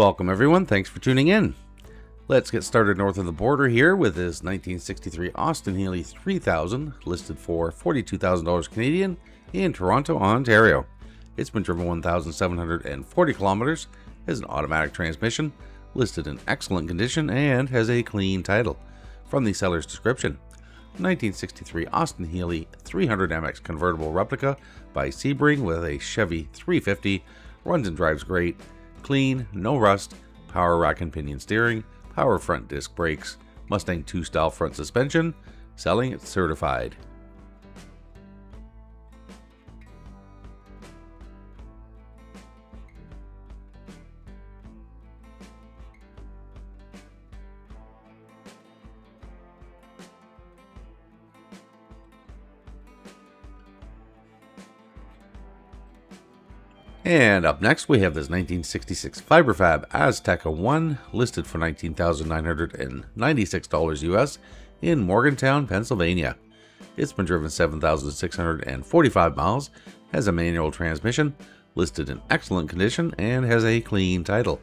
Welcome everyone, thanks for tuning in. Let's get started north of the border here with this 1963 Austin Healey 3000 listed for $42,000 Canadian in Toronto, Ontario. It's been driven 1,740 kilometers, has an automatic transmission, listed in excellent condition, and has a clean title. From the seller's description, 1963 Austin Healey 300MX convertible replica by Sebring with a Chevy 350, runs and drives great, clean, no rust, power rack and pinion steering, power front disc brakes, Mustang 2 style front suspension, selling it certified. And up next we have this 1966 FiberFab Aztec 1 listed for $19,996 US in Morgantown, Pennsylvania. It's been driven 7,645 miles, has a manual transmission, listed in excellent condition, and has a clean title.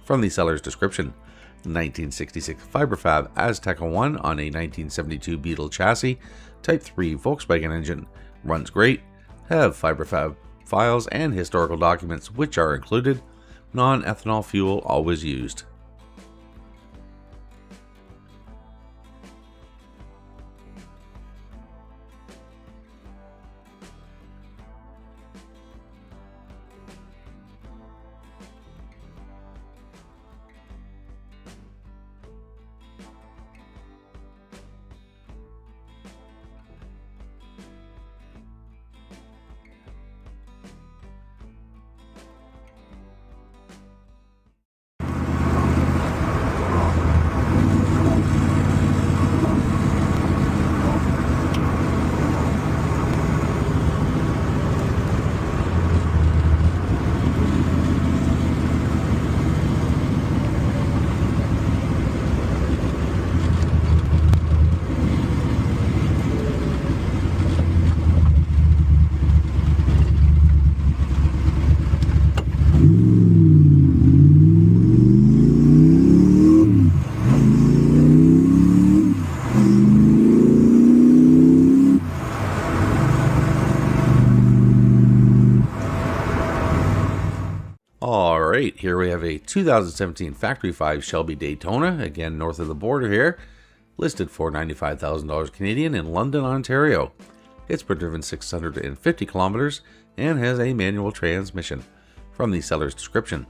From the seller's description, 1966 FiberFab Aztec 1 on a 1972 Beetle chassis, Type 3 Volkswagen engine, runs great, have FiberFab files and historical documents which are included, non-ethanol fuel always used. Alright, here we have a 2017 Factory 5 Shelby Daytona, again north of the border here, listed for $95,000 Canadian in London, Ontario. It's been driven 650 kilometers and has a manual transmission. From the seller's description,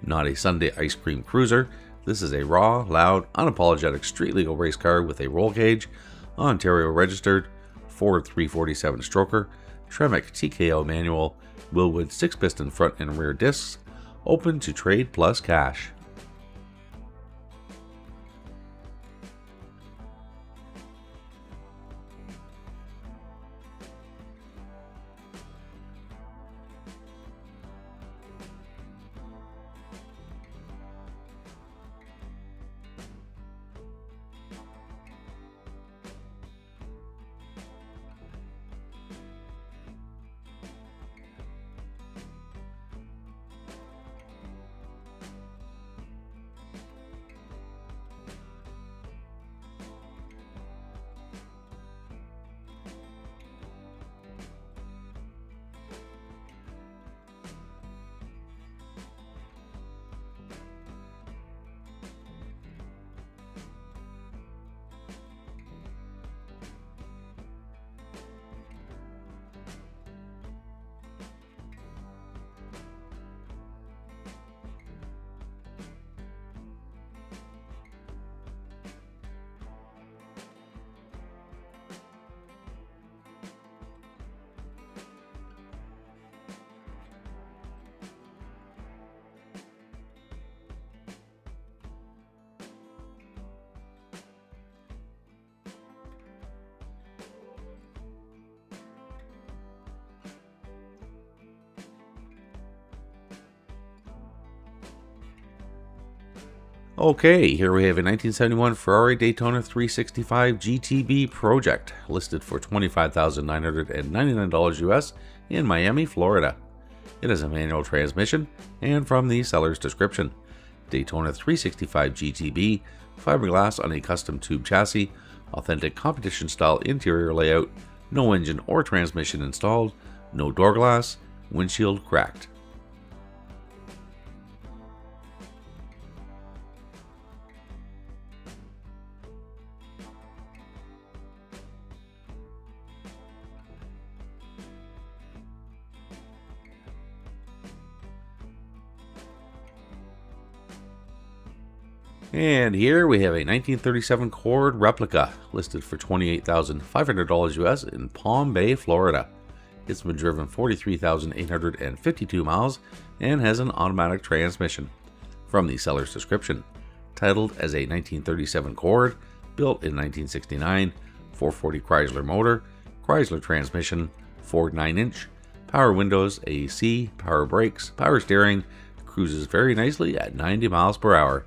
not a Sunday ice cream cruiser, this is a raw, loud, unapologetic street legal race car with a roll cage, Ontario registered, Ford 347 stroker, Tremec TKO manual, Wilwood 6-piston front and rear discs, open to trade plus cash. Okay, here we have a 1971 Ferrari Daytona 365 GTB project, listed for $25,999 US in Miami, Florida. It has a manual transmission, and from the seller's description, Daytona 365 GTB, fiberglass on a custom tube chassis, authentic competition style interior layout, no engine or transmission installed, no door glass, windshield cracked. And here we have a 1937 Cord replica listed for $28,500 US in Palm Bay, Florida. It's been driven 43,852 miles and has an automatic transmission. From the seller's description, titled as a 1937 Cord, built in 1969, 440 Chrysler motor, Chrysler transmission, Ford 9-inch, power windows, AC, power brakes, power steering, cruises very nicely at 90 miles per hour.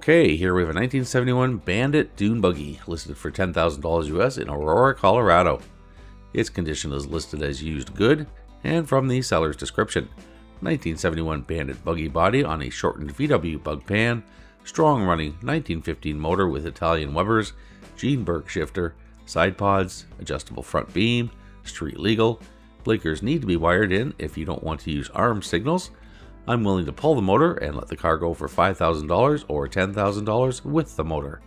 Okay, here we have a 1971 Bandit dune buggy listed for $10,000 US in Aurora, Colorado. Its condition is listed as used good, and from the seller's description, 1971 Bandit buggy body on a shortened VW bug pan, strong running 1915 motor with Italian Webers, Gene Burke shifter, side pods, adjustable front beam, street legal. Blinkers need to be wired in if you don't want to use arm signals. I'm willing to pull the motor and let the car go for $5,000 or $10,000 with the motor.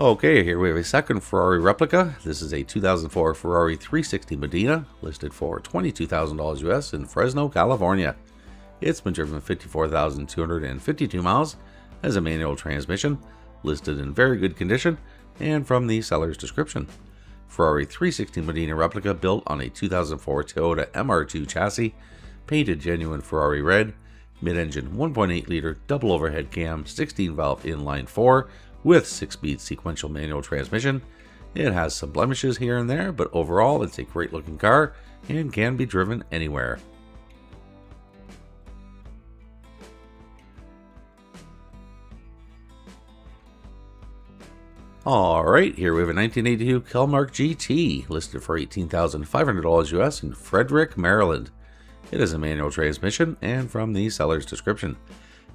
Okay, here we have a second Ferrari replica. This is a 2004 Ferrari 360 Medina, listed for $22,000 US in Fresno, California. It's been driven 54,252 miles, has a manual transmission, listed in very good condition, and from the seller's description. Ferrari 360 Medina replica built on a 2004 Toyota MR2 chassis, painted genuine Ferrari red, mid-engine 1.8 liter double overhead cam, 16 valve inline 4, with 6-speed sequential manual transmission. It has some blemishes here and there, but overall it's a great looking car and can be driven anywhere. Alright, here we have a 1982 Kelmark GT listed for $18,500 US in Frederick, Maryland. It has a manual transmission, and from the seller's description,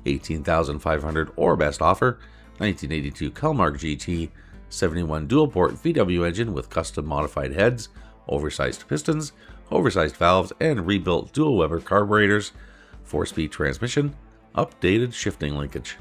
$18,500 or best offer. 1982 Kelmark GT, 71 dual-port VW engine with custom modified heads, oversized pistons, oversized valves, and rebuilt dual Weber carburetors, 4-speed transmission, updated shifting linkage.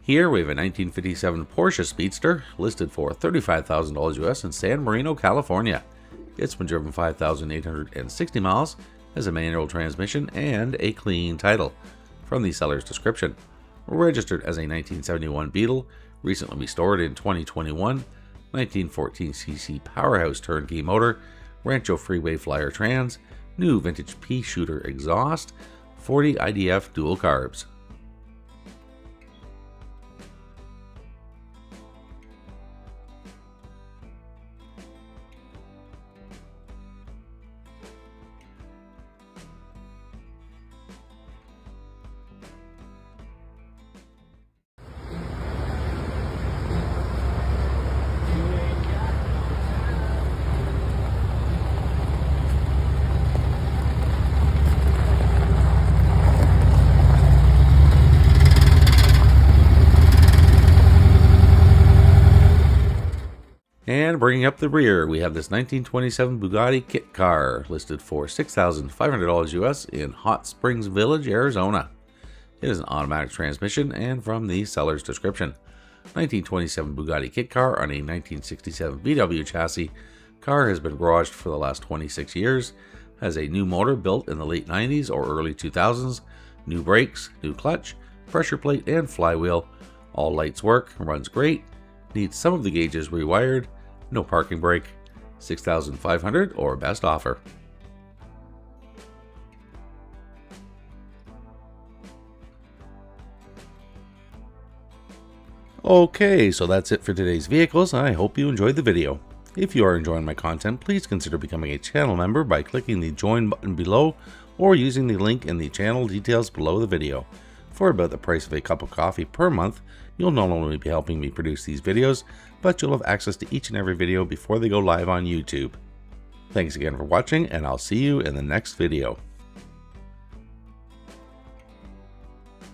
Here we have a 1957 Porsche Speedster listed for $35,000 US in San Marino, California. It's been driven 5,860 miles, has a manual transmission and a clean title. From the seller's description, registered as a 1971 Beetle, recently restored in 2021, 1914cc powerhouse turnkey motor, Rancho Freeway Flyer trans, new vintage pea shooter exhaust, 40 IDF dual carbs. And bringing up the rear, we have this 1927 Bugatti kit car listed for $6,500 US in Hot Springs Village, Arizona. It is an automatic transmission, and from the seller's description, 1927 Bugatti kit car on a 1967 VW chassis. Car has been garaged for the last 26 years, has a new motor built in the late 90s or early 2000s, new brakes, new clutch, pressure plate, and flywheel. All lights work, runs great, needs some of the gauges rewired, no parking brake, $6,500 or best offer. Okay, so that's it for today's vehicles. I hope you enjoyed the video. If you are enjoying my content, please consider becoming a channel member by clicking the join button below or using the link in the channel details below the video. For about the price of a cup of coffee per month, you'll not only be helping me produce these videos, but you'll have access to each and every video before they go live on YouTube. Thanks again for watching, and I'll see you in the next video.